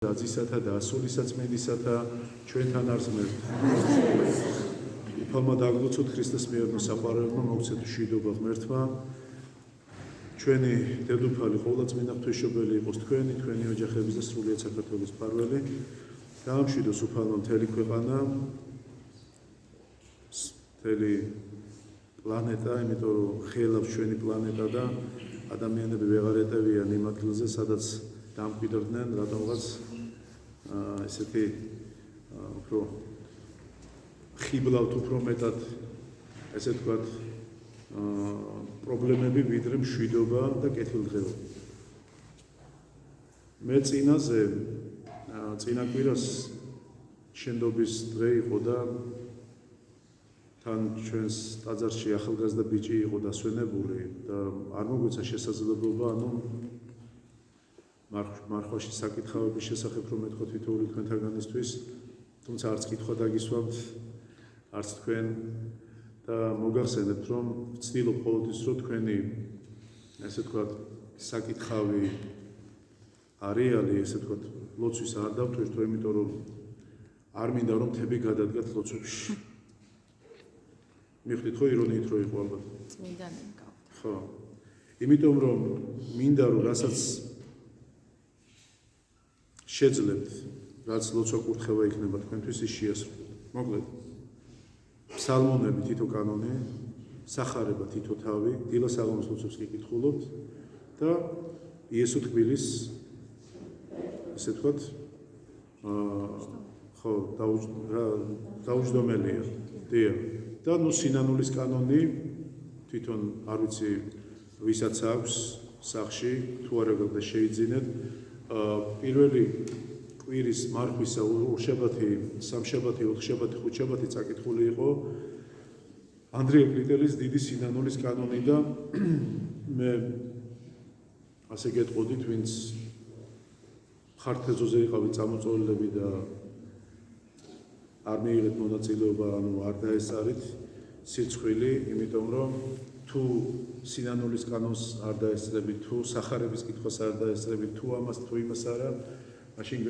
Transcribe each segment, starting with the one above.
Დაზისათა და ასულისაწმინდისათა ჩვენთან არსმევთ. უფალმა დაგლოცოთ ქრისტეს მიერ მოსაყვარელებმა მოგცეთ მშვიდობა ღმერთმა. ჩვენი დედოფალი ყოვლადწმინდა ღვთისმშობელი იყოს თქვენი ოჯახების და სრულიად საქართველოს მფარველი. დაამშვიდოს უფალმა მთელი ქვეყანა, მთელი პლანეტა, იმიტომ რომ ხელავს ჩვენი პლანეტა და ადამიანები ვეღარ ეტევიან იმ ადგილზე, სადაც დამკვიდრდნენ რატომღაც ესეთი უფრო ხიბლავთ უფრო მეტად ესე ვთქვათ პრობლემები ვიდრე მშვიდობა და კეთილდღეობა. მე წინა კვირას შენდობის დღე იყო და თან ჩვენს ტაძარში ახალგაზრდა ბიჭი იყო დასვენებული და არ მოგვეცა შესაძლებლობა მარხვაში საკითხავების შესახებ რომ მეთქვა თითოეული თქვენთაგანისთვის, თუმცა არც კითხვა დაგისვამთ, არც თქვენ და მოგახსენებთ რომ ვცდილობ ყოველთვის რომ თქვენი ესე ვთქვათ საკითხავი არეალი ესე ვთქვათ ლოცვის არ დავთვირთო, იმიტომ რომ არ მინდა რომ თები გადადგათ ლოცვებში. მივხვდით ხო ირონიით რო იყო ალბათ? წმინდანები გავხდით. ხო. იმიტომ რომ მინდა რომ რასაც შეძლებთ, რაც ლოცვა კურთხევა იქნება თქვენთვის ის შეასრულოთ. მოკლედ, ფსალმონები თითო კანონი, სახარება თითო თავი, დილას აღამოს ლოცვებს კი კითხულობთ და იესო თბილის ესე ვთქვათ, ხო, დაუჯდომელია. დიახ. და ნუ სინანულის კანონი თვითონ არ ვიცი ვისაც აქვს სახში, თუ არა გადა შეიძინეთ. პირველი კვირის მარხვისა ორშაბათი, სამშაბათი, ოთხშაბათი, ხუთშაბათი წაკითხული იყო ანდრია კლიტელის დიდი სინანულის კანონი და მე ასე გეტყოდით, ვინც ხართ-ეზოზე იყავით წამოწოლილები და არ მიიღეთ მონაწილეობა, ანუ არ დაესწარით სირცხვილი, იმიტომ რომ თუ სინანულის კანონს არ დაესწრებით, თუ სახარების კითხვას არ დაესწრებით, თუ ამას თუ იმას არა, მაშინ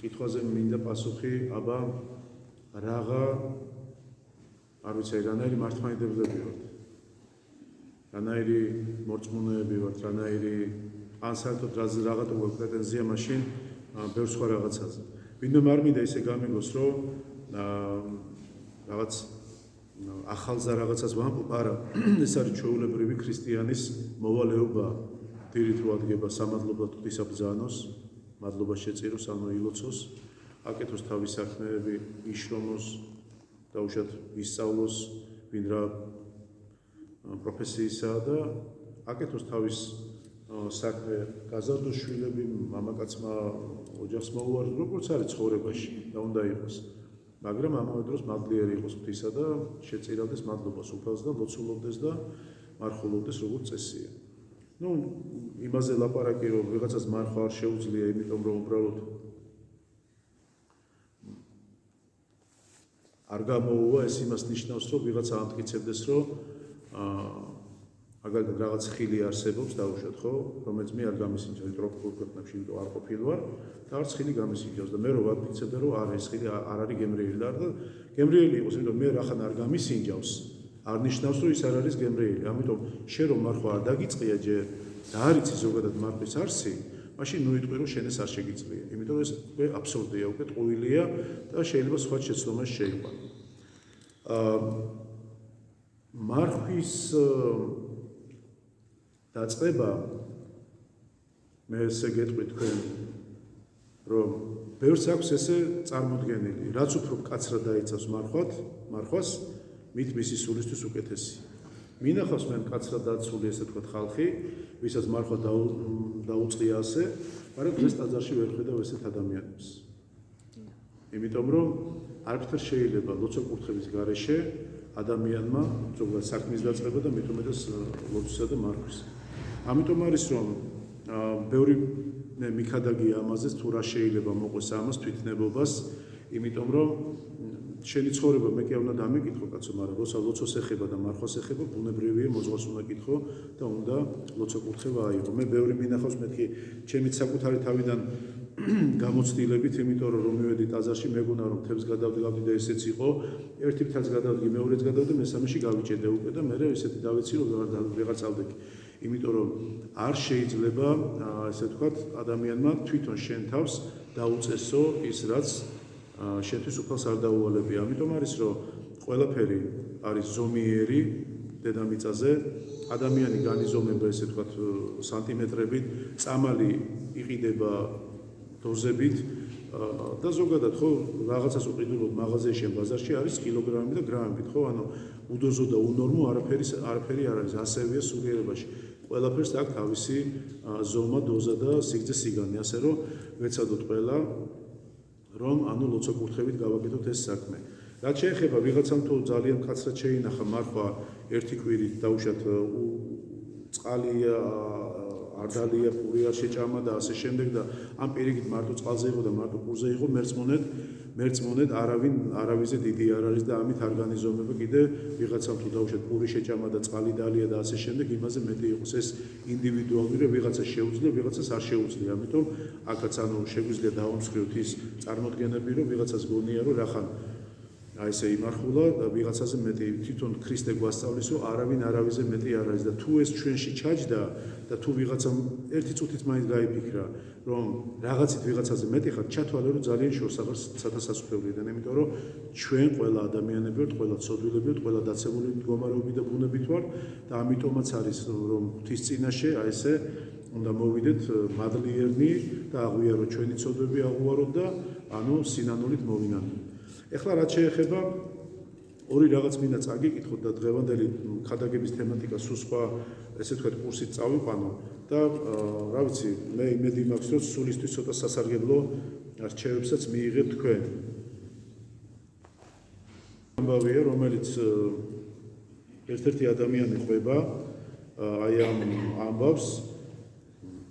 კითხვაზე მინდა პასუხი, აბა რაღა არ ვიცი, რანაირი მართლმადიდებლები ვართ, რანაირი მორწმუნეები ვართ, რანაირი ან საერთოდ რაღაცა გვაქვს პრეტენზია მაშინ ბევრ სხვა რაღაცაზე. ვინმე არ მინდა ისე გამიგოს, რომ რაღაც ახალზა რაღაცას ვამბობ, არა, ეს არის ჩვეულებრივი ქრისტიანის მოვალეობა, დილით რო ადგება სამადლობა ღვთისაბრძანოს, მადლობა შეწიროს, ანუ ილოცოს, აკეთოს თავის საქმეები, იშრომოს, დაუშვათ ისწავლოს, ვინ რა პროფესიისაა და აკეთოს თავის საქმე, გაზარდოს შვილები, მამაკაცმა ოჯახს მოუარდოს, როგორც არის ცხოვრებაში და უნდა იყოს. მაგრამ ამავე დროს მადლიერი იყოს ღვთისა და შეწირავდეს მადლობას უფალს და ლოცულობდეს და მარხულობდეს როგორც წესია. ნუ იმაზე ლაპარაკი რომ ვიღაცას მარხვა არ შეუძლია, იმიტომ რომ უბრალოდ არ გამოუვა, ეს იმას ნიშნავს, რომ ვიღაცა ამტკიცებდეს, რომ მაგალითად რაღაც ხილი არსებობს, დაუშვათ ხო, რომელიც მე არ გამისინჯავს ტროპიკულ ქვეყნებში, იმიტომ არ ყოფილვარ და არც ხილი გამისინჯავს და მე რო ვაფიქრებდი, რომ არა ეს ხილი არ არის გემრიელი და გემრიელი იყოს, იმიტომ მე რახან არ გამისინჯავს, არ ნიშნავს, რომ ის არ არის გემრიელი. ამიტომ შენ რომ მარხვა არ დაგიწყია ჯერ და არ იცი ზოგადად მარხვის არსი, მაშინ ნუ იტყვი რომ შენ ეს არ შეგიძლია. იმიტომ რომ ეს უკვე აბსურდია, უკვე ტყუილია და შეიძლება სხვა შეცდომას შეიყვანო. მარხვის დაწყება მე ესე გეტყვი თქვენ რომ ბევრს აქვს ესე წარმოდგენილი, რაც უფრო მკაცრად დაიცავს მარხვას, მით მისი სულისთვის უკეთესი. მინახავს მე მკაცრად დაცული ესე თქვა ხალხი, ვისაც მარხვა დაუწყია ასე, მაგრამ დღეს ტაძარში ვერ ხედავ ესეთ ადამიანებს. იმიტომ რომ არაფერ შეიძლება ლოცვა კურთხევის გარეშე ადამიანმა ზოგადად საქმის დაწყება და მით უმეტეს ლოცვისა და მარხვის. ამიტომ არის რომ ბევრი მიქადაგია ამაზე, თუ რა შეიძლება მოყვეს ამას თვითნებობას, იმიტომ რომ შენი ცხოვრება მე კი არ უნდა დამიკითხო კაცო, მაგრამ როცა ლოცვას ეხება და მარხვას ეხება, ბუნებრივია მოძღვას უნდა კითხო და უნდა ლოცვა კურთხევა აიღო. მე ბევრი მინახავს მეთქი, ჩემით საკუთარი თავიდან გამოცდილებით, იმიტომ რომ მივედი ტაძარში, მეგონა რომ თებს გადავდგავდი და ესეც იყო, ერთი მთას გადავდგი, მეორეც გადავდი, მესამეში გავიჭედე უკვე და მე ესეთი დავეცი რომ ვეღარ წავდექი. იმიტომ რომ არ შეიძლება, ესე ვთქვათ, ადამიანმა თვითონ შენ თავს დაუწესო ის, რაც შენთვის უფალს არ დაუვალები. ამიტომ არის რომ ყველაფერი არის ზომიერი დედამიწაზე, ადამიანი განიზომება, ესე ვთქვათ, სანტიმეტრებით, წამალი იყიდება დოზებით და ზოგადად ხო რაღაცას უყიდულობ მაღაზიაში ან ბაზარში არის კილოგრამები და გრამებით, ხო? ანუ უდოზო და უნორმო არაფერი არ არის, ასევეა სულიერებაში. ყველაფერს აქვს თავისი ზომა, დოზა და სიგრძე სიგანი, ასე რომ ვეცადოთ ყველა რომ ანუ ლოცვა-კურთხევით გავაკეთოთ ეს საქმე. რაც შეეხება ვიღაცამ თუ ძალიან მკაცრად შეინახა მარხვა ერთი კვირით დაუშვათ წყალი არ დალია, პური არ შეჭამა და ასე შემდეგ და ამ პირიქით მარტო წყალზე იყო და მარტო პურზე იყო, მერწმუნეთ არავიზე დიდი არ არის და ამით არ განიზომება კიდე ვიღაცამ თუ დაუშვათ პური შეჭამა და წყალი დალია და ასე შემდეგ, იმაზე მეტი იყოს ეს ინდივიდუალური, რომ ვიღაცას შეუძლია, ვიღაცას არ შეუძლია. ამიტომ აქაც ანუ შეგვიძლია დავამსხვრევთ ის წარმოდგენები, რომ ვიღაცას გონია, რომ რახან აი ესე იმარხულა და ვიღაცაზე მეტი თვითონ ქრისტე გვასწავლის რომ არავინ არავიზე მეტი არ არის და თუ ეს ჩვენში ჩაჯდა და თუ ვიღაცამ ერთი წუთით მაინც გაიფიქრა რომ რაღაცით ვიღაცაზე მეტი ხარ ჩათვალე რომ ძალიან შორს აღარ სათასასწრებლიდან იმიტომ რომ ჩვენ ყველა ადამიანები ვართ ყველა ცოდვილები ვართ ყველა დაცემული მდგომარეობით და ბუნებით ვართ და ამიტომაც არის რომ ღვთის წინაშე აი ესე უნდა მოვიდეთ მადლიერნი და აღვიაროთ ჩვენი ცოდვები აღვაროთ და ანუ სინანულით მოვინანოთ. ეხლა რაც შეეხება ორი რაღაც მინდა წაგიკითხოთ და დღევანდელი ქადაგების თემატიკა სულ სხვა ესე ვთქვათ კურსით წავიყვანო და რა ვიცი მე იმედი მაქვს რომ სულისთვის ცოტა სასარგებლო რჩევებსაც მიიღებთ თქვენ. ამბავია რომელიც ერთ-ერთი ადამიანი ყვება აი ამ ამბავს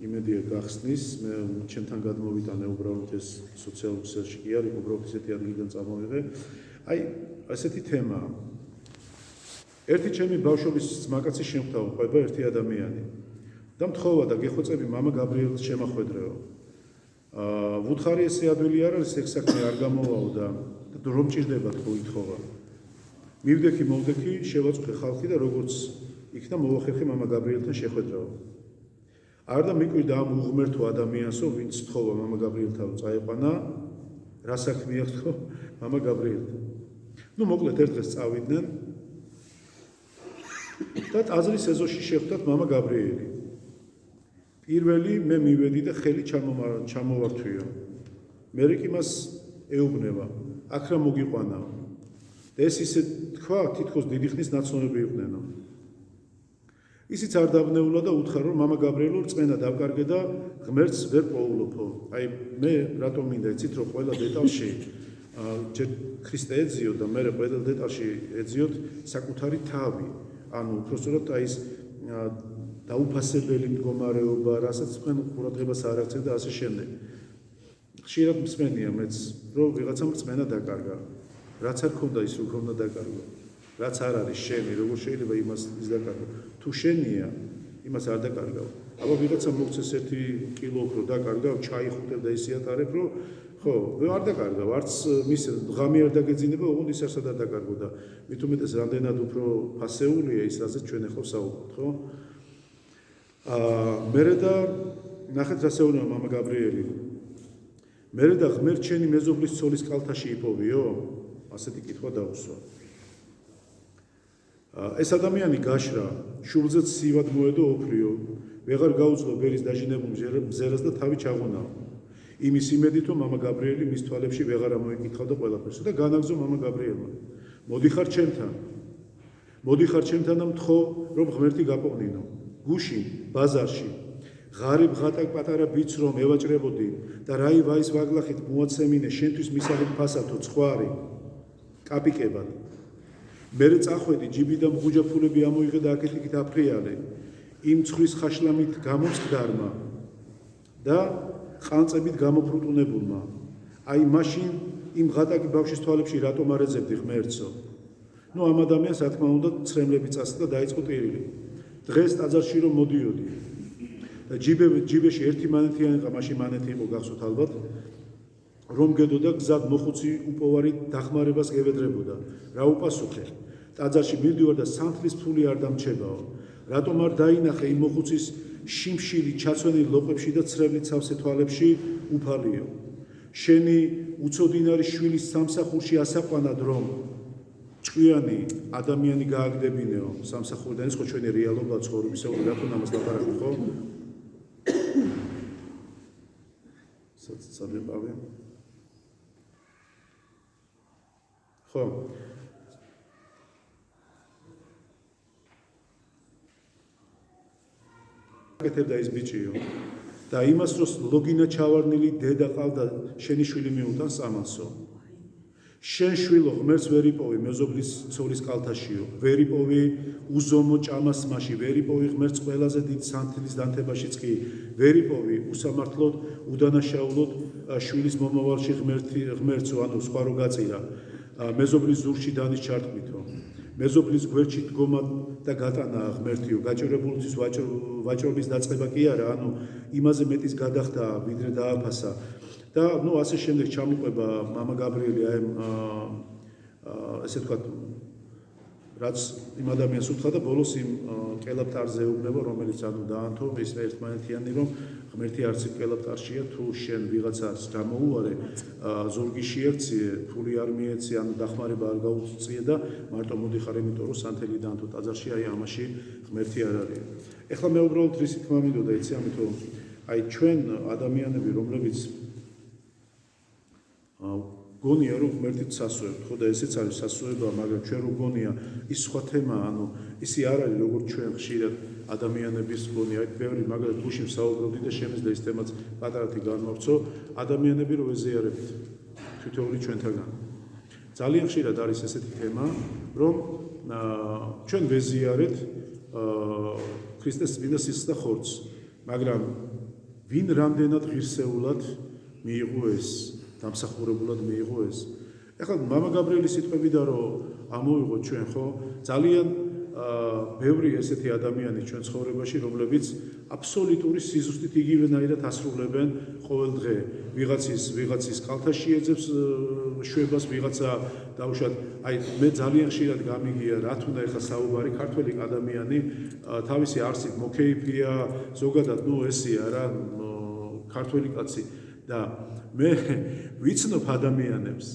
იმედია გახსნის მე ჩემთან გადმოვიტანე უბრალოდ ეს სოციალურ ქსელში კი არის უბრალოდ ესეთი ადგილიდან წამოვიღე აი ასეთი თემაა ერთი ჩემი ბავშვობის ძმაკაცი შემხვდა უყვება ერთი ადამიანი და მთხოვა და გეხვეწები მამა გაბრიელს შემახვედრეო ვუთხარი ესე ადვილი არ არის ეს საქმე არ გამოვაო და რომ ჭირდება თქო ითხოვა მივდექი მოვდექი შევაწუხე ხალხი და როგორც იქნა მოვახერხე მამა გაბრიელთან შეხვედრაო არ და მიკვირდა ამ უღმერთო ადამიანსო, ვინც თხოვა მამა გაბრიელთან რომ წაიყვანა, რა საქმე აქვს თქო მამა გაბრიელთან. ნუ მოკლედ ერთ დღეს წავიდნენ და ტაძრის ეზოში შეხვდათ მამა გაბრიელი. პირველი მე მივედი და ხელი ჩამოვართვიო. მერე კი მას ეუბნება, აქ რა მოგიყვანა. და ეს ისე თქვა, თითქოს დიდი ხნის ნაცნობები იყვნენო. ისიც არ დაბნეულა და უთხრა რომ მამა გაბრიელო რწმენა დავკარგე და ღმერთს ვერ პოულობო. აი მე რატომ მინდა იცით რომ ყველა დეტალში ჯერ ქრისტე ეძიო და მე ყველა დეტალში ეძიოთ საკუთარი თავი. ანუ უბრალოდ აი ეს დაუფასებელი მდგომარეობა, რასაც თქვენ ყურადღებას არ აქცევთ და ასე შემდეგ. ხშირად მსმენია მეც რომ ვიღაცამ რწმენა დაკარგა. რაც არ ქონდა ის რო ქონდა დაკარგა. რაც არ არის შენი, როგორ შეიძლება იმას ის დაკარგო? თუ შენია, იმას არ დაკარგავ. აბა ვიღაცა მოგცეს 1 კილო უფრო დაკარგავ, ჩაიხუტებ და ისე ატარებ, რომ ხო, არ დაკარგავ, არც მის ღამე არ დაგეძინება, ოღონდ ის არსად არ დაკარგო და მით უმეტეს რამდენად უფრო ფასეულია ის, რაზეც ჩვენ ახლა ვსაუბრობთ, ხო? მერე და ნახეთ რა შეუნება მამა გაბრიელი. მერე და ღმერთ შენი მეზობლის ცოლის კალთაში იპოვიო? ასეთი კითხვა დაუსვა. ეს ადამიანი გაშრა, შუბლზეც სივად მოედო ოფრიო, ვეღარ გაუძლო ბერის დაჟინებულ მზერას და თავი ჩაღონაო. იმის იმედით, რომ მამა გაბრიელი მის თვალებში ვეღარ ამოიკითხავდა ყველაფერს და განაგზო მამა გაბრიელმა. მოდიხარ ჩემთან და მთხოვ, რომ ღმერთი გაპოვნინო. გუშინ, ბაზარში, ღარიბ ღატაკ პატარა ბიჭს რომ ევაჭრებოდი და რაი ვაის ვაგლახით მოაცემინე შენთვის მისაღებ ფასათო ცხვარი, კაპიკებად. მერე წახვედი ჯიბიდან მღუჯა ფულები ამოიღე და აკეთიკით აფრიალე იმ ცხვრის ხაშლამით გამომწყდარმა და ყანწებით გამოფრუტუნებულმა აი მაშინ იმ ღატაკი ბავშვის თვალებში რატომ არ ეძებდი ღმერთსო ნუ ამ ადამიანს რა თქმა უნდა ცრემლები წასდა და დაიწყო ტირილი დღეს ტაძარში რომ მოდიოდი და ჯიბეში ერთი მანეთი იყო, მაშინ მანეთი იყო გახსოვთ ალბათ, რომ გედოდა გზად მოხუცი უპოვარი დახმარებას გევედრებოდა. რა უპასუხე? ტაძარში მივდივარ და სანთლის ფული არ დამრჩებაო. რატომ არ დაინახე იმ მოხუცის შიმშილი ჩაცვენილ ლოყებში და ცრემლით სავსე თვალებში უფალიო. შენი უცოდინარი შვილის სამსახურში ასაყვანად რომ ჭკვიანი ადამიანი გააგდებინეო სამსახურიდან ის ხო ჩვენი რეალობა ცხოვრებისეული რა თქმა უნდა ლაპარაკი ხო? საწამებავე. ხო. აკეთებდა ის ბიჭიო და იმას რომ ლოგინა ჩავარნილი დედა ყავდა შენი შვილი მიუტანს ამასო. შენ შვილო ღმერთს ვერ იპოვი მეზობლის ცოლის კალთაშიო, ვერ იპოვი უზომო ჭამასმაში, ვერ იპოვი ღმერთს ყველაზე დიდ სანთლის დანთებაშიც კი, ვერ იპოვი უსამართლოდ, უდანაშაულოდ შვილის მომავალში ღმერთსო, ანუ სხვა რო გაწირა, მეზობლის ზურგში დანის ჩართმითო. მეზობლის გვერდში დგომა და გატანა ღმერთიო, გაჭირებულთვის ვაჭრობის დაწყება კი არა, ანუ იმაზე მეტის გადახდა, ვიდრე დააფასა. და ნუ ასე შემდეგ ჩამოყვება მამა გაბრიელი აი ესე თქვა რაც იმ ადამიანს უთხრა და ბოლოს იმ კელაპტარზე ეუბნება რომელიც ანუ დაანთო ის ერთმანეთიანი რომ ღმერთი არც კელაპტარშია თუ შენ ვიღაცას გამოუვარე ზურგი შეაქციე ფული არ მიეცი ანუ დახმარება არ გაუწიე და მარტო მოდიხარ იმიტომ რომ სანთელი დაანთო ტაძარში აი ამაში ღმერთი არ არის. ეხლა მე უბრალოდ რისი თქმა მინდოდა იცი ამიტომ აი ჩვენ ადამიანები რომლებიც გონია რომ ღმერთით სასუებთ, ხო და ესეც არის სასუება, მაგრამ ჩვენ რო გონია ის სხვა თემა, ანუ ისი არ არის როგორც ჩვენ ხშირად ადამიანების გონია, აი ბევრი მაგალითად გუში საუბრობდი და შემიძლია ის თემაც პატარათი განმოვცო, ადამიანები რო ეზიარებთ თვითონული ჩვენთაგან. ძალიან ხშირად არის ესეთი თემა, რომ ჩვენ ვეზიარეთ ქრისტეს წმინდა სისხლს და ხორცს, მაგრამ ვინ რამდენად ღირსეულად მიიღო ეს დამსახურებულად მიიღო ეს. ეხლა მამა გაბრიელის სიტყვებიდან რომ ამოვიღოთ ჩვენ ხო ძალიან ბევრი ესეთი ადამიანი ჩვენ ცხოვრებაში რომლებიც აბსოლუტური სიზუსტით იგივენაირად ასრულებენ ყოველ დღე ვიღაცის კალთაში ეძებს შვებას ვიღაცა დაუშვათ აი მე ძალიან ხშირად გამიგია რა თუნდა ეხლა საუბარი ქართველი ადამიანი თავისი არსით მოკეიფია ზოგადად ნუ ესია რა ქართველი კაცი და მე ვიცნობ ადამიანებს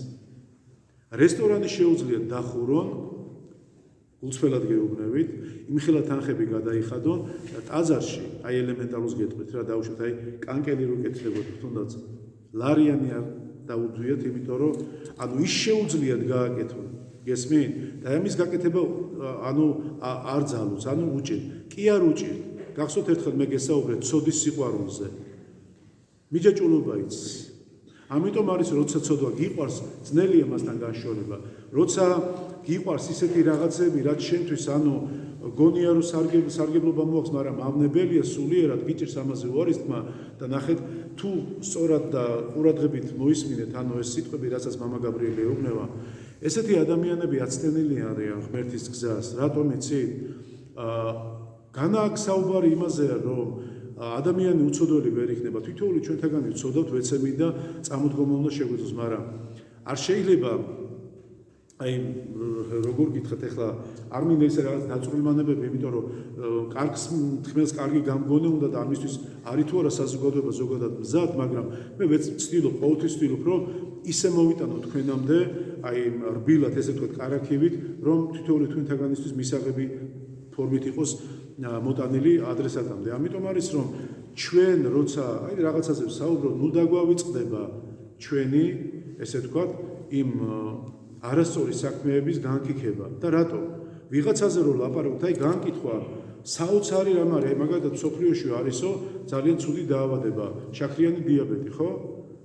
რესტორანი შეუძლიათ დახურონ გულწრფელად გეუბნებით იმხელა თანხები გადაიხადონ და ტაძარში აი ელემენტარულს გეტყვით რა დაუშვათ აი კანკელი რო კეთდებოდით თუნდაც ლარიანი არ დაუდვიათ იმიტომ რომ ანუ ის შეუძლიათ გააკეთონ გესმით და ამის გაკეთება ანუ არ ძალუց ანუ უჭირ კი არ უჭირ გახსოვთ ერთხელ მე გესაუბრეთ ცოდის სიყვარულზე მიჯაჭულობა იცის ამიტომ არის როცა ცოდვა გიყვარს ძნელია მასთან განშორება როცა გიყვარს ისეთი რაღაცები რაც შენთვის ანუ გონია რომ სარგებლობა მოაქვს მაგრამ ავნებელია სულიერად გიჭირს ამაზე უარის თქმა და ნახეთ თუ სწორად და ყურადღებით მოისმინეთ ანუ ეს სიტყვები რასაც მამა გაბრიელი ეუბნება ესეთი ადამიანები აცდენილი არიან ღმერთის გზას რატომ იცით განააქვს საუბარი იმაზეა რომ ადამიანი უცოდველი ვერ იქნება თითოეული ჩვენთაგანი ვცოდავთ ვეცემით და წამოდგომა უნდა შეგვეძლოს მაგრამ არ შეიძლება აი როგორ გითხრათ ეხლა არ მინდა ისე რაღაც დაწვრილმანებები იმიტომ რომ კარგს თქმელს კარგი გამგონე უნდა და ამისთვის არის თუ არა საზოგადოება ზოგადად მზად მაგრამ მე ვცდილობ ყოველთვის ვცდილობ რომ ისე მოვიტანო თქვენამდე აი რბილად ესე ვთქვათ კარაქივით რომ თითოეული თქვენთაგანისთვის მისაღები ფორმით იყოს მოტანილი ადრესატამდე. ამიტომ არის რომ ჩვენ როცა აი რაღაცაზე ვსაუბრობ, ნუ დაგვავიწყდება ჩვენი ესე ვთქვათ იმ არასწორი საქმეების განკითხება. და რატო? ვიღაცაზე რომ ლაპარაკობთ, აი განკითხვა საოცარი რამ არის, მაგალითად სოფლიოში არისო ძალიან ცუდი დაავადება, შაქრიანი დიაბეტი, ხო?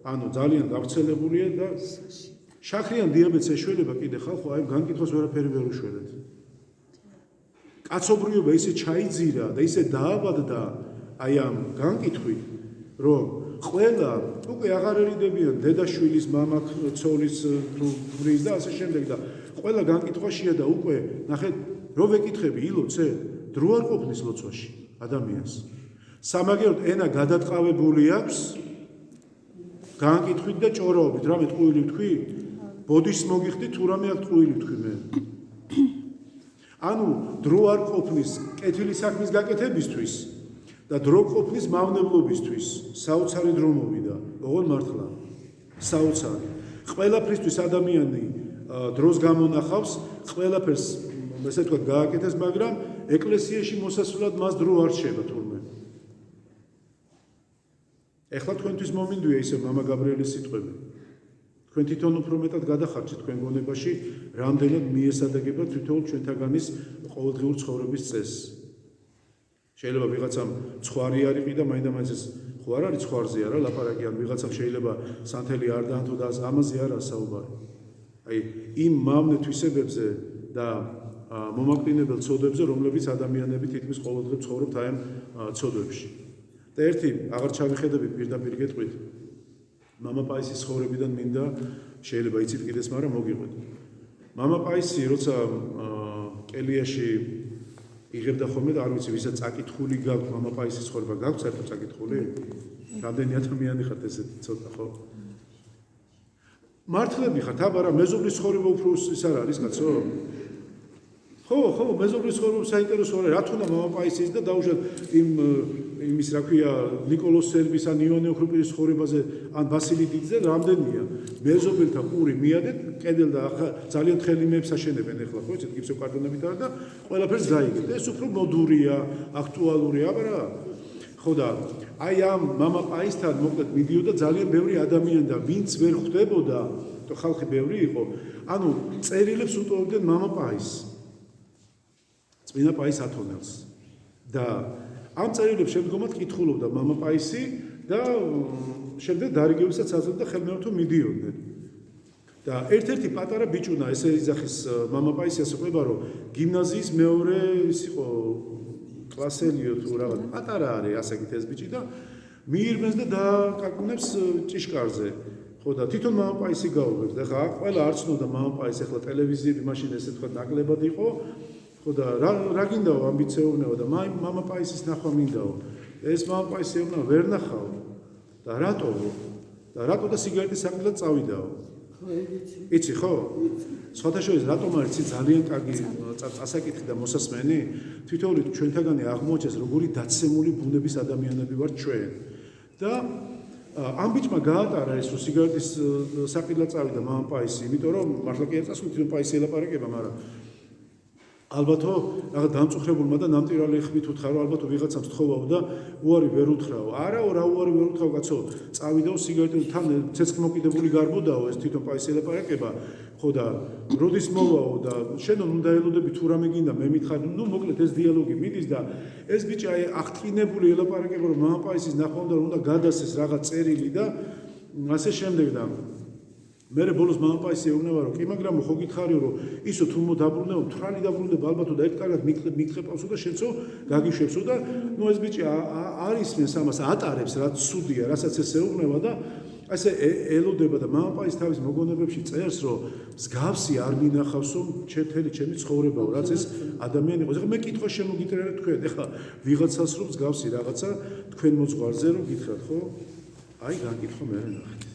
ანუ ძალიან გავრცელებულია და შაქრიან დიაბეტს ეშველება კიდე ხალხო, აი განკითხვას ვერაფერი ვერ უშველეთ. კაცობრიობა ისე ჩაიძირა და ისე დაავადდა აი ამ განკითხვით, რომ ყველა უკვე აღარ ერიდებიან დედაშვილის, მამა, ცოლის თუ ღვრის და ასე შემდეგ და ყველა განკითხვაშია და უკვე ნახეთ, რო ვეკითხები ილოცე, დრო არ ყოფნის ლოცვაში ადამიანს. სამაგიეროდ ენა გადატყავებული აქვს განკითხვით და ჭორაობით, რამე ტყუილი თქვი? ბოდიშს მოგიხდი თუ რამე აქ ტყუილი თქვი მე. ანუ დრო არ ყოფნის კეთილი საქმის გაკეთებისთვის და დრო ყოფნის მავნებლობისთვის, საოცარი დრო მოვიდა. ოღონ მართლა. საოცარი. ყველაფრისთვის ადამიანი დროს გამონახავს, ყველაფერს ესე თქვა გააკეთეს, მაგრამ ეკლესიაში მოსასვლად მას დრო არ რჩება თურმე. ეხლა თქვენთვის მომინდვია ისე მამა გაბრიელის სიტყვები. თქვენ თვითონ უფრო მეტად გადახარჯეთ თქვენ გონებაში, რამდენად მიესადაგება თვითონ ჩვენთაგანის ყოველდღიურ ცხოვრების წესს. შეიძლება ვიღაცამ ცხვარი არ იყიდა, მაინდა-მაინც ეს ხო არ არის ცხვარზე არა ლაპარაკი, ან ვიღაცამ შეიძლება სანთელი არ დაანთო და ამაზე არა საუბარი. აი, იმ მავნე თვისებებზე და მომაკვდინებელ ცოდვებზე, რომლებიც ადამიანები თითქმის ყოველდღე ცხოვრობთ აი ამ ცოდვებში. და ერთი აღარ ჩავიხედები პირდაპირ გეტყვით. მამა პაისის ცხოვრებიდან მინდა შეიძლება იცით კიდეც, მაგრამ მოგიყვეთ. მამა პაისი როცა კელიაში იღებდა ხოლმე და არ ვიცი ვისაც წაკითხული გაქვთ მამა პაისის ცხოვრება გაქვთ საერთოდ წაკითხული? რამდენი ადამიანი ხართ ესეთი ცოტა ხო? მართლები ხართ, აბარა მეზობლის ცხოვრება უფრო ის არ არის კაცო? ხო, მეზობლის ცხოვრება საინტერესო არის, რა თქმა უნდა მამა პაისის და დაუშვათ იმის რა ქვია ნიკოლოს სერბის ან იონე ოქროპირის ცხოვრებაზე ან ბასილი დიდზე რამდენია მეზობელთა პური მიადეთ კედელ და ძალიან თხელი მეებს აშენებენ ახლა ხო იცით გიფსოკარტონებით არა და ყველაფერს გაიგეთ ეს უფრო მოდურია აქტუალურია აბა ხო და აი ამ მამა პაისთან მოკლედ მიდიოდა ძალიან ბევრი ადამიანი და ვინც ვერ ხვდებოდა და ხალხი ბევრი იყო ანუ წერილებს უტოვებდნენ მამა პაისს წმინდა პაის ათონელს და ამ წერილებს შემდგომად კითხულობდა მამა პაისი და შემდეგ დარიგებისაც აძლევდა ხელმეორთო მიდიოდნენ. და ერთ-ერთი პატარა ბიჭუნა ესე იძახის მამა პაისი ასე ყვება რომ გიმნაზიის მეორე ის იყო კლასელიო თუ რაღაც პატარა არის ასაკით ეს ბიჭი და მიირბენს და დაკაკუნებს ჭიშკარზე. ხო და თვითონ მამა პაისი გაუგებს და ხა ყველა არ ცნობდა მამა პაისი ახლა ტელევიზიები მაშინ ესე თქვა ნაკლებად იყო ხო და რა გინდაო ამბიციურნეო და მამა პაისის ნახვა მინდაო ეს მამა პაისი ეუბნა ვერ ნახავ და რატო და სიგარეტის საყიდლად წავიდაო იცი ხო სხვათა შორის რატომ არის ძალიან კარგი წასაკითხი და მოსასმენი თვითონით ჩვენთაგანი აღმოჩნდეს როგორი დაცემული ბუნების ადამიანები ვართ ჩვენ და ამ ბიჭმა გაატარა ეს რომ სიგარეტის საყიდლად წავიდა მამა პაისი იმიტომ რომ მართლა კი არ წასული თვითონ პაისი ელაპარაკება მაგრამ ალბათო რაღაც დამწუხრებულმა და ნამტირალი ხმით უთხრა რომ ალბათო ვიღაცამ სთხოვაო და უარი ვერ უთხრაო არაო რა უარი ვერ უთხრაო კაცო წავიდაო სიგარეტი თან ცეცხლმოკიდებული გარბოდაო ეს თვითონ პაისი ელაპარაკება ხო და როდის მოვაო და შენო უნდა ელოდები თუ რამე გინდა მე მითხარ ნუ მოკლედ ეს დიალოგი მიდის და ეს ბიჭი აი აღტკინებული ელაპარაკება რომ მამა პაისის ნახვა უნდა გადასცეს რაღაც წერილი და ასე შემდეგ და მერე ბოლოს მამა პაისი ეუბნება რომ კი მაგრამ ხო გითხარიო რომ ისო თუ დაბრუნდება თრალი დაბრუნდება ალბათო და ერთ კარგად მიკრეპავსო და შენცო გაგიშვებსო და ნუ ეს ბიჭი არის მეს ამას ატარებს რაც სუდია რასაც ეს ეუბნება და ასე ელოდება და მამა პაისი თავის მოგონებებში წერს რომ მსგავსი არ მინახავსო ჩემთელი ჩემი ცხოვრებაო რაც ეს ადამიანი იყო ეხლა მე კითხვა შემოგიტრიალე თქვენ ეხლა ვიღაცას რომ მსგავსი რაღაცა თქვენ მოძღვარზე რომ გითხრათ ხო აი გაკითხო მე ნახეთ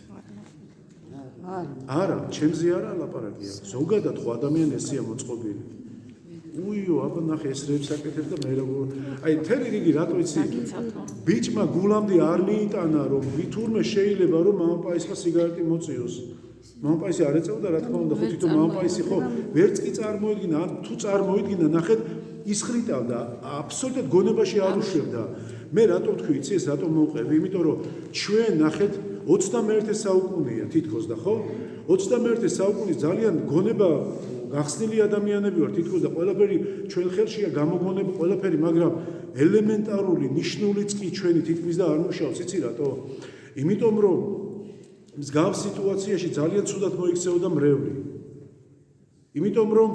არა, ჩემზე არა ლაპარაკია. ზოგადად ხო ადამიანი ესეა მოწყობილი. უიო, აბა ნახე ეს რეებს აკეთებს და მე როგორ აი თერი რიგი რატო იცი? ბიჭმა გულამდე არ მიიტანა რომ თურმე შეიძლება რომ მამა პაისმა სიგარეტი მოწიოს. მამა პაისი არ ეწეოდა რა თქმა უნდა, ხო თვითონ მამა პაისი ხო ვერც კი წარმოედგინა, ან თუ წარმოედგინა, ნახეთ ისხრიტავდა, აბსოლუტურად გონებაში არ უშვებდა. მე რატო თქვი იცი ეს რატო მოვყევი? იმიტომ რომ ჩვენ ნახეთ 21 საუკუნეა თითქოს და ხო 21 საუკუნის ძალიან გონება გახსნილი ადამიანები ვარ თითქოს და ყველაფერი ჩვენ ხელშია გამოგონება ყველაფერი მაგრამ ელემენტარული ნიშნულიც კი ჩვენი თითქმის და არ მუშაობს იცი რატო იმიტომ რომ მსგავს სიტუაციაში ძალიან ცუდად მოიქცეოდა მრევლი იმიტომ რომ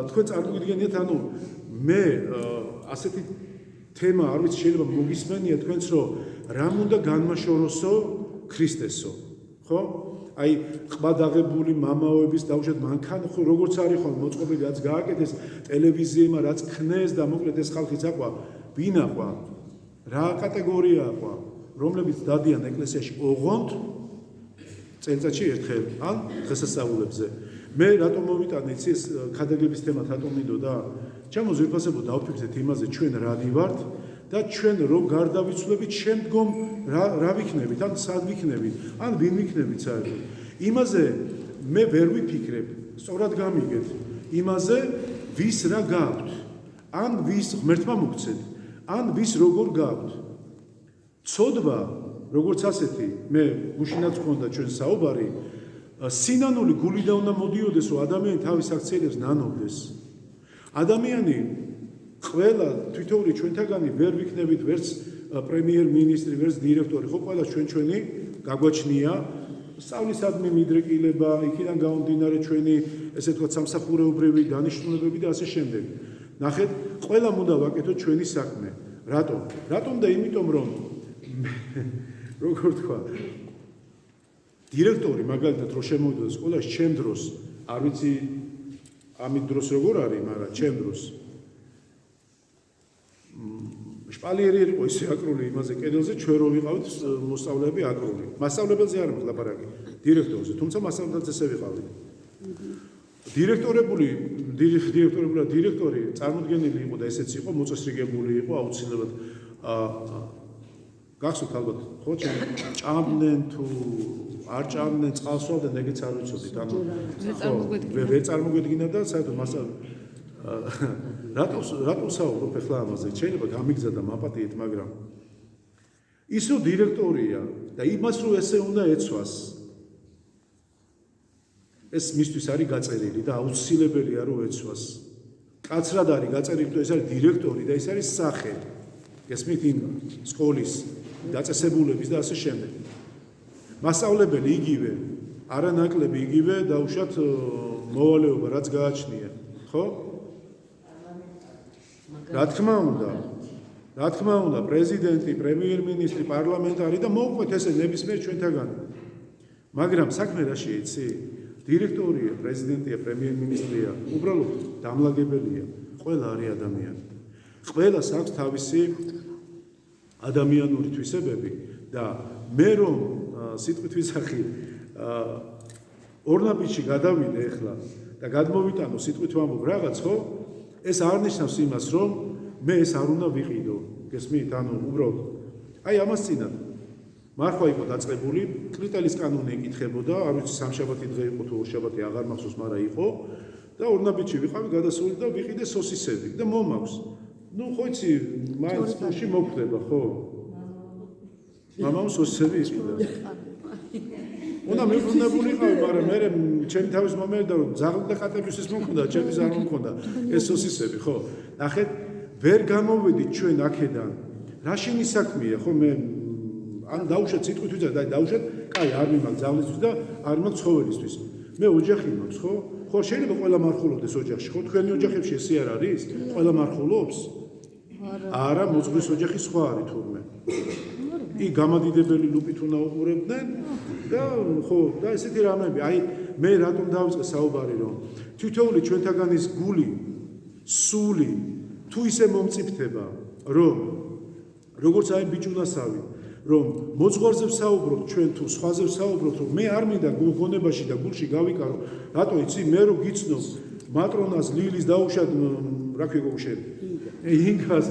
თქვენ წარმოგიდგენიათ ანუ მე ასეთი თემა არ ვიცი შეიძლება მოგისმენია თქვენც რომ რამ უნდა განმაშოროსო ქრისტესო ხო აი ყბა დაღებული მამაოების დაუშვათ მანქან ხო როგორც არის ხო მოწყობილი რაც გააკეთეს ტელევიზიებმა რაც ქნეს და მოკლედ ეს ხალხი წაყვა ვინ აყვა რა კატეგორიაა ყვა, რომლებიც დადიან ეკლესიაში ოღონდ წელიწადში ერთხელ ან დღესასწაულებზე. მე რატომ მოვიტანე იცი ეს ქადაგების თემად რატომ მინდოდა? ჩემო ზირფასებო დავფიქრეთ იმაზე ჩვენ რა ვივართ და ჩვენ რომ გარდავიცვლებით შემდგომ რა ვიქნებით, ან სად ვიქნებით, ან ვინ ვიქნებით საერთოდ. იმაზე მე ვერ ვიფიქრებ, სწორად გამიგეთ, იმაზე ვის რა გაქვთ, ან ვის ღმერთმა მოგცეთ, ან ვის როგორ გაქვთ. ცოდვა, როგორც ასეთი, მე გუშინაც მქონდა ჩვენ საუბარი, სინანული გულიდან უნდა მოდიოდეს, რომ ადამიანი თავის აქციელებს ნანობდეს. ადამიანი ყველა თვითონი ჩვენთაგანი ვერ ვიქნებით ვერც პრემიერ-მინისტრი, ვერც დირექტორი, ხო ყველა ჩვენი გაგვაჩნია სწავლისადმი მიდრეკილება, იქიდან გამომდინარე ჩვენი ესე ვთქვათ სამსახურეობრივი დანიშნულებები და ასე შემდეგ. ნახეთ, ყველა უნდა ვაკეთოთ ჩვენი საქმე. რატომ? რატომ და იმიტომ რომ როგორ თქვა დირექტორი მაგალითად რო შემოვიდეს სკოლაში ჩემ დროს არ ვიცი ამით დროს როგორ არის, მაგრამ ჩემ დროს შპალიერი იყო ისე აკრული იმაზე კედელზე ჩვენ რო ვიყავით მოსწავლეები აკრული. მასწავლებელზე არ მოხდა ლაპარაკი, დირექტორზე, თუმცა მასწავლებლად ესე ვიყავით. დირექტორი წარმოდგენილი იყო და ესეც იყო, მოწესრიგებული იყო აუცილებლად გახსოვთ ალბათ, ხო, ჭამდნენ თუ არ ჭამდნენ, წყალსვავდნენ, ეგეც არ ვიცოდით, ანუ ვერ წარმოგვედგინა და საერთოდ რატო საუბრობ ახლა ამაზე? შეიძლება გამიგზა და მაპატიეთ, მაგრამ ის რომ დირექტორია და იმას რომ ესე უნდა ეცვას, ეს მისთვის არის გაწერილი და აუცილებელია რომ ეცვას. კაცრად არის გაწერილი, რომ ეს არის დირექტორი და ეს არის სახე. გესმით იმ სკოლის დაწესებულების და ასე შემდეგ. მასწავლებელი იგივე, არანაკლები იგივე, დაუშვათ მოვალეობა რაც გააჩნია, ხო? რა თქმა უნდა, პრეზიდენტი, პრემიერ-მინისტრი, პარლამენტარი და მოუყვეთ ესე ნებისმიერ ჩვენთაგანი. მაგრამ საქმე რაში იცი? დირექტორია, პრეზიდენტია, პრემიერ-მინისტრია, უბრალოდ დამლაგებელია. ყველა არის ადამიანი. ყველას აქვს თავისი ადამიანური თვისებები და მე რომ სიტყვით ვისახი ორნაბიჯში გადავიდე ახლა და გადმოვიტანო სიტყვით ვამბობ რაღაც, ხო? ეს არ ნიშნავს იმას, რომ მე ეს არ უნდა ვიყიდო. გესმით? ანუ უბრალოდ აი ამას წინათ მარხვა იყო დაწყებული, კრიტელის კანონი ეკითხებოდა, არ ვიცი სამშაბათი დღე იყო თუ ორშაბათი აღარ მახსოვს, მაგრამ იყო და ორნაბიჯში ვიყავი გადასული და ვიყიდე სოსისები და მომაქვს. ნუ ხო იცი, მაინც სკოლაში მოხდება, ხო? მამამ სოსისები იყიდა. უნდა მიბრუნებულიყავი, მაგრამ მე ჩემი თავის მომენტა რომ ზაღლდა კატებისთვის მომხდა, ჩემის არ მომხდა ეს სოსისები, ხო? ნახეთ, ვერ გამოვედით ჩვენ აქედან. რა შენი საქმეა, ხო? მე ან დაუშვათ სიტყვით და დაუშვათ, კაი, არ მიმაქვს ზავლისთვის და არ მაქვს ცხოველისთვის. მე ოჯახი მაქვს, ხო? ხო, შეიძლება ყველა მარხულობდეს ოჯახში, ხო? თქვენი ოჯახებში ესე არ არის? ყველა მარხულობს? არა, მოძღვრის ოჯახი სხვა არის თურმე. კი, გამადიდებელი ლუპით უნდა უყურებდნენ და ხო, და ესეთი რამეები. აი, მე რატომ დავიწყე საუბარი, რომ თითოეული ჩვენთაგანის გული, სული თუ ისე მომწიფდება, რომ როგორც აი ბიჭუნასავი, რომ მოძღვარზე ვსაუბრობ ჩვენ თუ სხვაზე ვსაუბრობ, რომ მე არ მინდა გონებაში და გულში გავიკარო, რატო იცი, მე რო გიცნობ მატრონას ლილის დაუშვათ, რა ქვია შენ? ინგას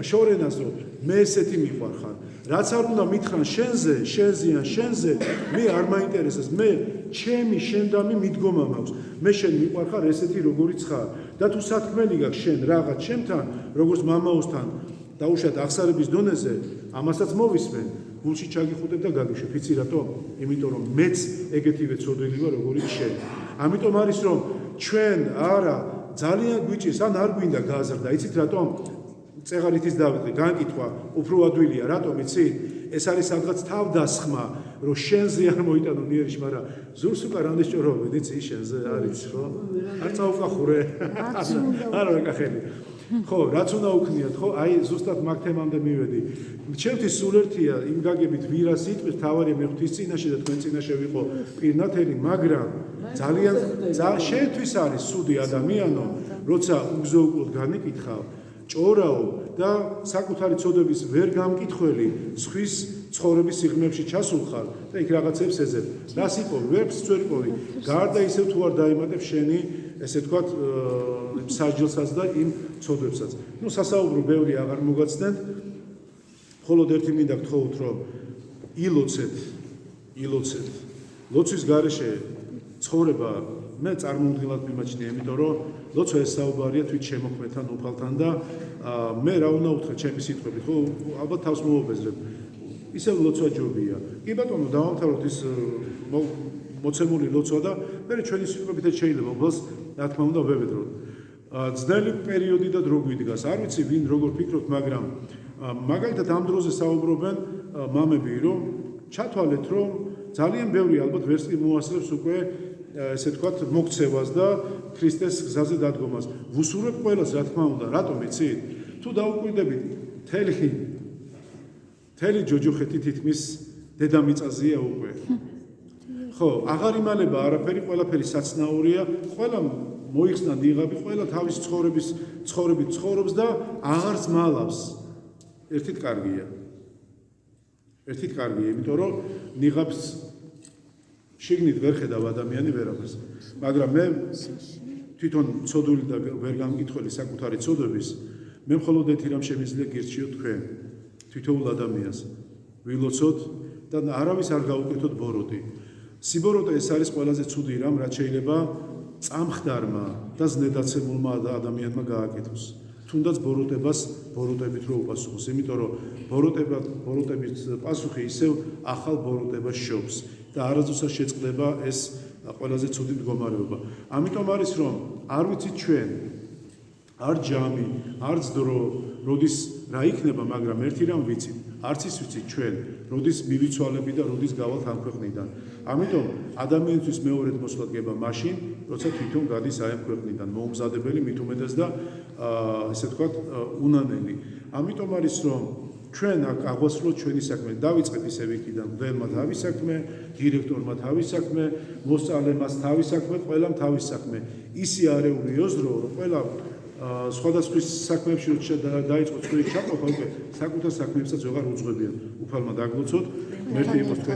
შორენას რომ მე ესეთი მიყვარხარ. რაც არ უნდა მითხრან შენზე, მე არ მაინტერესებს. მე ჩემი შენდამი მიდგომა მაქვს. მე შენ მიყვარხარ ესეთი როგორიც ხარ. და თუ სათქმელი გაქვს შენ რაღაც ჩემთან, როგორც მამაოსთან, დაუშვათ აღსარების დონეზე, ამასაც მოვისმენ. გულში ჩაგიხუტებ და გაგიშვებ. იცი რატო? იმიტომ რომ მეც ეგეთივე ცოდვილი ვარ როგორც შენ. ამიტომ არის რომ ჩვენ არა ძალიან გვიჭირს ან არ გვინდა გააზრდა. იცით რატომ? წეღარითის დავიწყე, განკითხვა უფრო ადვილია, რატომ იცი? ეს არის სადღაც თავდასხმა, რომ შენზე არ მოიტანო ნიერიში, მაგრამ ზურს უკან რამდენი ჭორობენ, იცი, შენზე არის, ხო? არ წაუკახურე. არა ვეკახელი. ხო, რაც უნდა უქნიათ, ხო? აი ზუსტად მაგ თემამდე მივედი. ჩემთვის სულ ერთია იმ გაგებით ვირას იტყვის, თავარია მე ღვთის წინაშე და თქვენ წინაშე ვიყო პირნათელი, მაგრამ ძალიან შენთვის არის სუდი ადამიანო, როცა უგზო-უკვლოდ განიკითხავ, ჭორაო და საკუთარი ცოდების ვერ გამკითხველი სხვის ცხოვრების სიღრმეებში ჩასულ ხარ და იქ რაღაცებს ეძებ. რას იპოვი? ვერც ვერ იპოვი. გარდა ისევ თუ არ დაიმატებ შენი ესე ვთქვათ სასჯელსაც და იმ ცოდვებსაც. ნუ სასაუბრო ბევრი აღარ მოგაცდენთ. მხოლოდ ერთი მინდა გთხოვოთ, რომ ილოცეთ. ლოცვის გარეშე ცხოვრება მე წარმოუდგენლად მიმაჩნია, იმიტომ რომ ლოცვა ეს საუბარია თვით შემოქმედთან, უფალთან და მე რა უნდა უთხრა ჩემი სიტყვებით, ხო, ალბათ თავს მოვაბეზრებ. ისევ ლოცვა ჯობია. კი ბატონო, დავამთავროთ ის მოცემული ლოცვა და მე ჩვენი სიტყვებითაც შეიძლება ბოლოს რა თქმა უნდა ვევედროთ. ძნელი პერიოდი და დრო გვიდგას. არ ვიცი ვინ როგორ ფიქრობთ, მაგრამ მაგალითად ამ დროზე საუბრობენ მამები, რომ ჩათვალეთ, რომ ძალიან ბევრი ალბათ ვერსი მოასწრებს უკვე ესე ვთქვათ მოქცევას და ქრისტეს გზაზე დადგომას. ვუსურვებ ყველას, რა თქმა უნდა, რატომ იცით? თუ დაუკვირდებით მთელი ჯოჯოხეთი თითქმის დედამიწაზეა უკვე. ხო, აღარ იმალება არაფერი, ყველაფერი საცნაურია, ყველა მოიხსნა ნიღაბი, ყველა თავის ცხოვრებით ცხოვრობს და აღარც მალავს. ერთით კარგია, იმიტომ რომ ნიღაბს შიგნით ვერ ხედავ ადამიანი ვერაფერს. მაგრამ მე თვითონ ცოდული და ვერ გამკითხველი საკუთარი ცოდვების, მე მხოლოდ ერთი რამ შემიძლია გირჩიოთ თქვენ, თითოეულ ადამიანს. ვილოცოთ და არავის არ გაუკეთოთ ბოროტი. სიბოროტე ეს არის ყველაზე ცუდი რამ, რაც შეიძლება წამხდარმა და ზნედაცემულმა ადამიანმა გააკეთოს. თუნდაც ბოროტებით რო უპასუხოს, იმიტომ რომ ბოროტების პასუხი ისევ ახალ ბოროტებას შობს და არასდროს შეწყდება ეს ყველაზე ცუდი მდგომარეობა. ამიტომ არის რომ არ ვიცით ჩვენ, არ ჯამი, არც დრო, როდის რა იქნება, მაგრამ ერთი რამ ვიცით, არც ის ვიცით ჩვენ, როდის მივიცვალები და როდის გავალთ ამ ქვეყნიდან. ამიტომ ადამიანისთვის მეორედ მოსვლა დგება მაშინ, როცა თვითონ გადის აი ამ ქვეყნიდან, მოუმზადებელი მით უმეტეს და ესე ვთქვათ უნანელი. ამიტომ არის რომ ჩვენ აღვასრულოთ ჩვენი საქმე. დავიწყეთ ისევ იქიდან, მღვდელმა თავის საქმე, დირექტორმა თავის საქმე, მოსწავლემაც თავის საქმე, ყველამ თავის საქმე. ისი არეული ოზრო, რომ ყველა სხვადასხვა საქმეებში დაიწყო წვერი ჩაყოფა, უკვე საკუთარ საქმეებსაც ვეღარ უძღვებიან. უფალმა დაგლოცოთ, მერტი იყოს